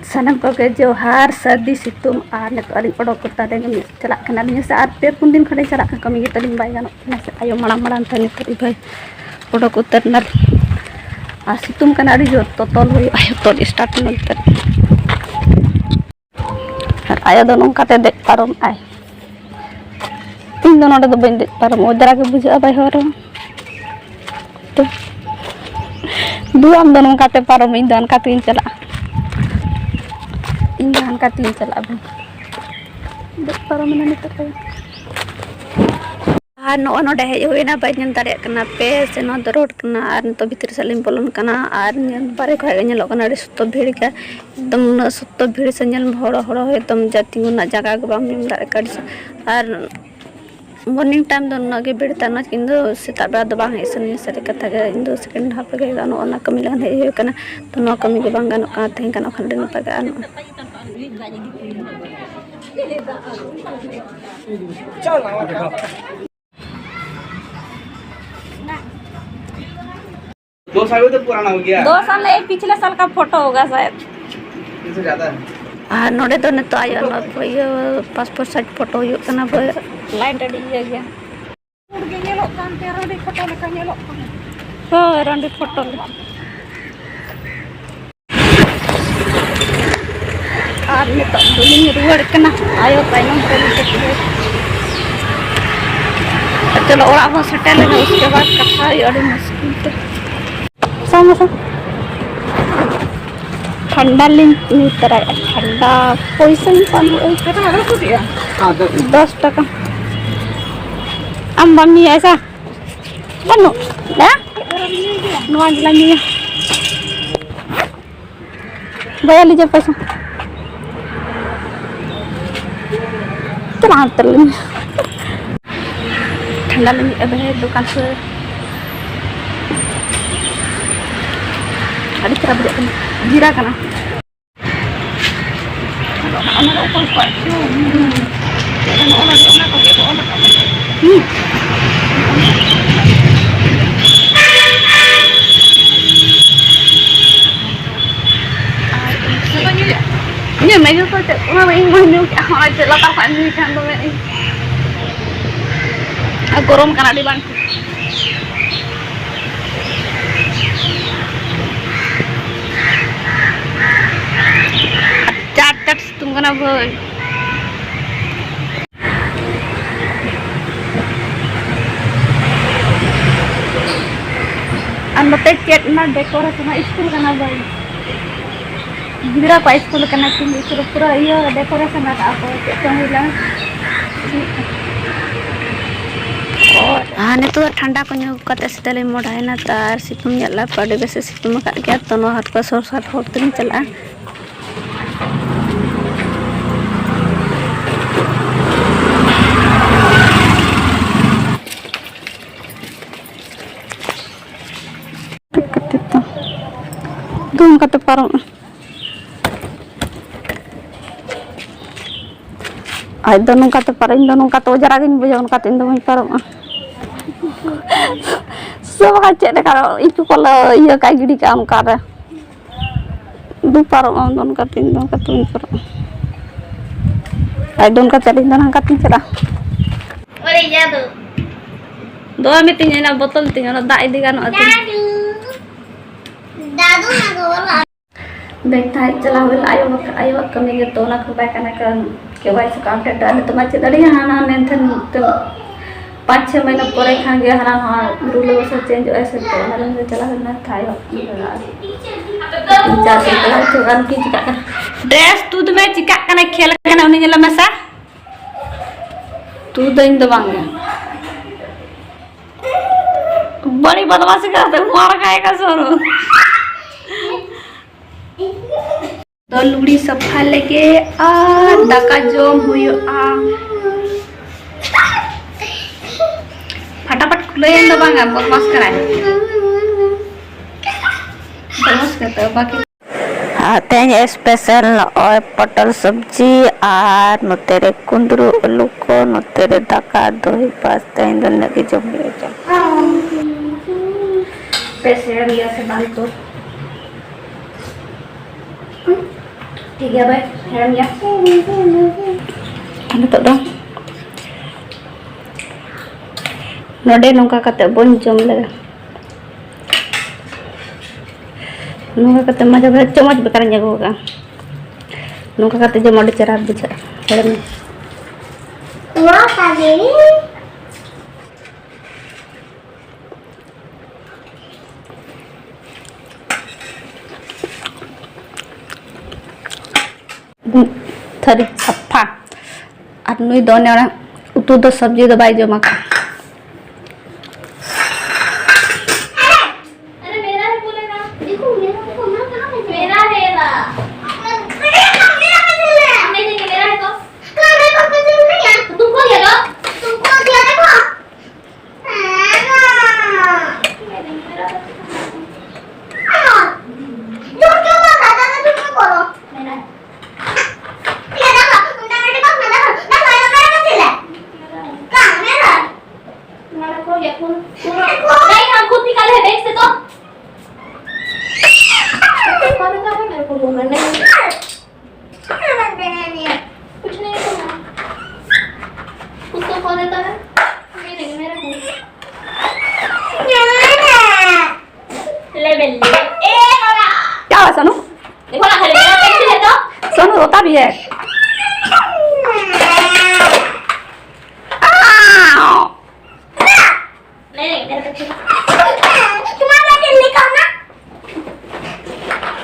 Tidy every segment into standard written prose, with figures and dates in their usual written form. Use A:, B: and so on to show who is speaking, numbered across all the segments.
A: सनम को के जोहार सर्दी सितुम आर ने अली ओडोक तारे चला कना नि से आर पे पुन दिन खडे चला कमी के तलिम बाय गानो ना से आयो मड़ा मड़ा तने तरी भाई ओडोक उतरना आ सितुम कना अडी जो तो तोल होय आयो तोल स्टार्ट न उतर आयो दो नोंका ते दे पारम आय इन दो नोडे दो बन दे पारम ओदरा के बुझा बाय होरो तो दु आम दो नोंका ते पारम इन दन का तीन चला इन जहां का तीन चला भी देख पारो मना नितर आ नो नोडे हे होइना बायन दारे कना पे से नो दरोड कना आर तो भीतर सलिम बोलन कना आर बारे खा गेल कना रे सुतो भीड़ का एकदम सुतो भीड़ से नेल हड़ो हड़ो एकदम जाति गुना जगह के बाम निम दारे काडी आर मॉर्निंग टाइम दो नगे भीड़ तना किंदो सेता बा दो बांग इसने सरे कथा गे इंदो सेकंड हाफ गे गानो ना कमी लगन हे कना तो नो कमी के बांग गानो का थे कना खंडे न पगा
B: दो साल तो पुराना हो गया
A: 2 साल एक पिछले साल का फोटो होगा शायद
B: इससे ज्यादा है
A: नोडे तो ने तो आयो न कोई पासपोर्ट साइज फोटो यो कना लाइन रेडी हो गया उड़ के ये लोग काम पे रेडी फोटो ले का ये लोग हो रेडी फोटो ले आर ने तो दुनिया रुड़ कना आयो ताइनो पे चलो और आप सेटल है उसके बाद कथा अड़ी मुश्किल तो समझो ठंडा लिंक तरह ठंडा पैसा नहीं
B: हां
A: 10 टका am bami ऐसा बनो ना नोआ लगी भैया लीजिए पैसा चला तर ठंडा लगी अब है दुकान से अड़ी तरह बजे जीरा कना ana ko ko ini meju ko te una mai meju ka ha te la ta pani kan do me a gorom kana di ban चाट तुम कना भाई अन मते चेट ना डेकोरेशन स्कूल कना भाई गिरा का स्कूल कना कि पूरा ये डेकोरेशन का आप चहिला और हाने तो ठंडा को न्यू कते सितले मोडाय ना तार सितुम यला पड़े बेसे सितुम का गया तो नो हाथ को सोर साथ होतन चला तुम कते पारो आई दोनों कते पारो इन दोनों का तो जरा गिन बुझाउन कते इन दोनों पारो सब का चेक करो इकु कोला ये का गिडी का हम कर दु पारो दोनों का तीन दोनों का तीन पारो आई दोनों का चली दोनों का तीन चला ओरे या दो में तीन ना बोतल तीन ना दाई दिगा न दादू ना गोला देखता है चला हुआ आयो कमी के तो ना खुबाय कना के वाइस काउंटर डाले तो मच दड़ी हाना नेथन तो 5-6 महीना परे खान गया हाना हां रूल से चेंज ऐसे तो ना चला ना थायो 3-4 दिन चला तो गान की चिका ड्रेस दूध में चिका कना खेल कना उनी जला मसा तू दिन दबांगे बड़ी बदमाशी करते मार खाएगा सोनू तो लुड़ी सफा लगे और दाका जम हुआ फटाफट खुले बांगा बदमाश कराए बदमाश करते बाकी तेज स्पेशल और पटल सब्जी और नोतेरे कुंदरू आलू को नोतेरे दाका दही पास तेज लगे जम स्पेशल ये से बाल तो ठीक है भाई harem ya ano to dong node nongka kate bon jom lega nongka kate maja bhai chomach bekar jago ka nongka kate jom ade cerah buja heram wah kali थरी सफा और नुई दोने वाला उतु दो सब्जी दो भाई जो मका
C: अरे मेरा है बोलेगा देखो मेरा देखो ना कहां है मेरा है ला मेरा है तो मेरे को कुछ नहीं है तुमको दिया ना तुमको दिया देखो जो क्यों मांगा था ना तुमको करो मेरा नहीं हम खुद निकाले हैं देख से तो मेरे को बोलना नहीं कुछ नहीं करना उसको खो देता है नहीं मेरा ले बेली ए बाबा
A: क्या हुआ सोनू
C: देखो ना खाली मेरा पैसे दे दो
A: सोनू रोता भी है
C: नहीं मेरा पैसे तुम्हारा दिल निकालना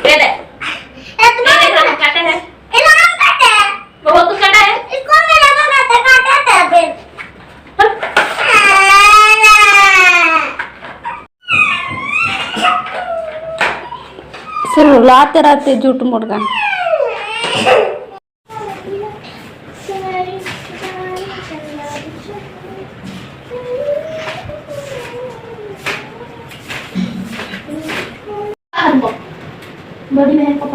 C: दे दे तुम्हारे घर में काटे हैं ये लोग काटे हैं बहुत तो काटा है इसको मेरा काटे काटे थे
A: फिर रुलाते रहते झूठ मूठ का
C: बड़ी बहन को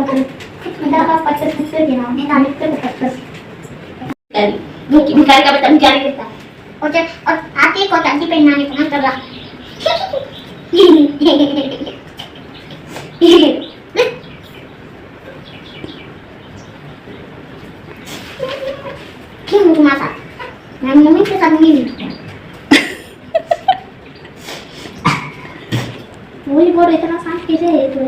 C: मेरा का 50 लिखते थे ना मैं लिखते थे 50 जो कि भिखारी का बच्चा भिखारी देता और आते को चांदी पहनाने को मन कर रहा क्यों तुम्हारे साथ मैं मम्मी के साथ नहीं मिलती वही बोल इतना सांस कैसे है तो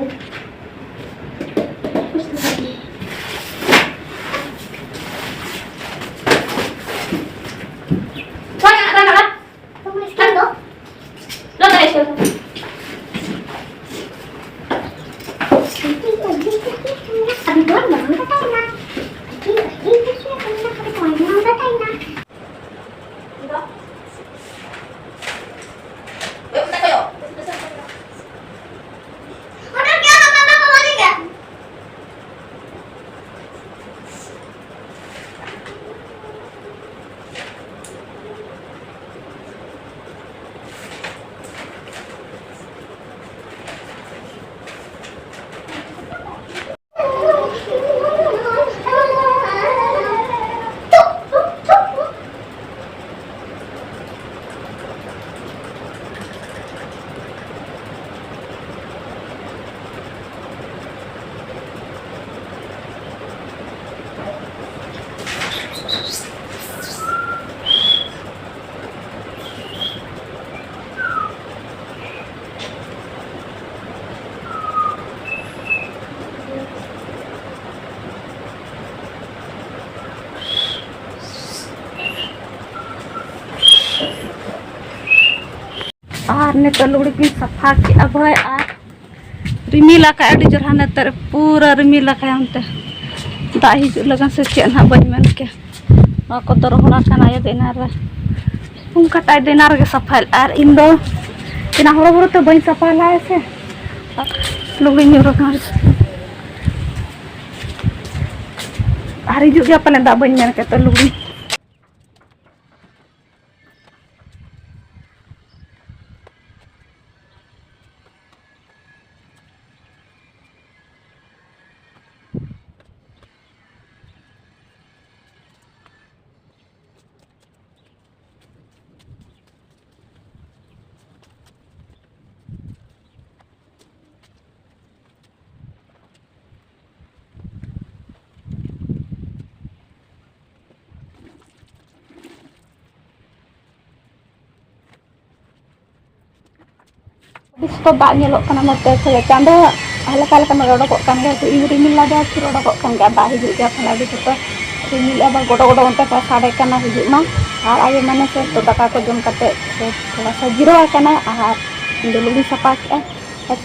A: और ने तो लुड़ी की सफा के अब है और रिमिला का अड़ी जरा ने तर पूरा रिमिला का हमते दाही जो लगा से चेना बन मन के को तो रोहना कना ये देना रे उन कटाई देना रे सफा और इन दो बिना हरो हरो तो बन सफा लाए से लुड़ी में रखना hari juga apa nih banyak kata lugu. Bisto banyak lo karena mau tes ya canda hal-hal kan udah kok kan gak ini rimil lagi akhir udah kok kan gak bahaya juga apalagi itu rimil abang godo-godo untuk pas ada karena hidup mah hal aja mana sih tuh tak aku jom kate rasa jiro karena dulu bisa pakai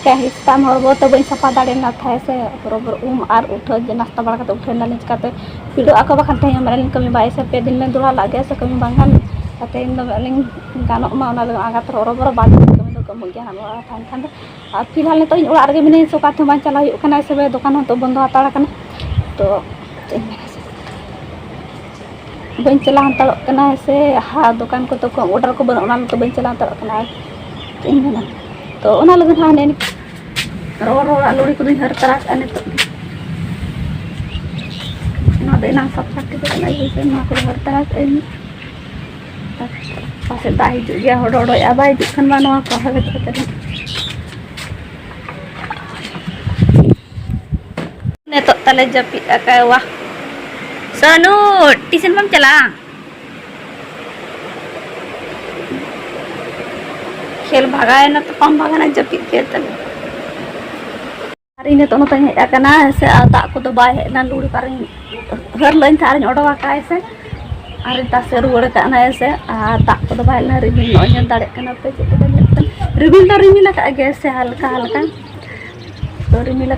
A: kayak histam horbo tuh bisa pada dan nata se borobar ar utho jenas tabal kata utho nalin kate video aku bahkan tanya mereka kami bahaya se pedin men dulu lagi se kami bangkan kate indo mereka kanok mau nalang agak terorobor balik kemudian kan फिलहाल तो इन उड़ा mini सोका थमा चला से दुकान तो बंद हताड़ तो बन चला हताड़ से हाँ दुकान को तो ऑर्डर को बना तो बन चला हताड़ तो लगन हाँ ने रोड लुड़ी को हर तरह तो सब हर तरह पासे दा हिजुग गया हड़ो अब हिजुग खान कहा नित तले जपी वा सोनू टीशन बम चला खेल भागा ना तो कम भागा जपी के तले इन तो हेकना से दा को तो बाय हेना लुड़ी पार हर लाइन थार ओडवा का से और तासे रुड़ करना ऐसे दाग को बाहर रिमिल नोजन दाड़े पे रिमिल तो रिमिल गए से हल्का हल्का तो रिमिल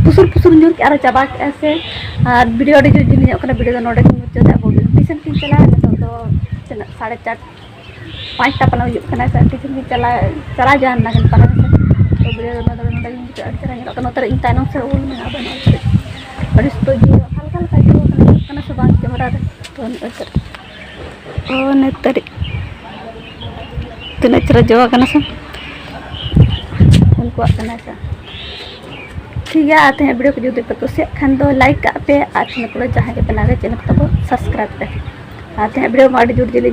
A: पुसुर पुसुर ᱧᱩᱨ के और चाबा ऐसे वीडियो डी जिनी वीडियो नोडे मुझे टीशन की चला तो 4:30 5 पना से टीशन की चला जान ना पना से तो वीडियो नोडे चला तर इन ताइनों से उल में बना और इस तो जी हल्का हल्का जो करना से बात camera oh netari tina cara jawa kana sa उनको करना सा ठीक है आते हैं वीडियो को जो देखते तो से खान दो लाइक का पे आज में जहाँ के बना चैनल को सब्सक्राइब कर आते हैं वीडियो में जुड़ जल्दी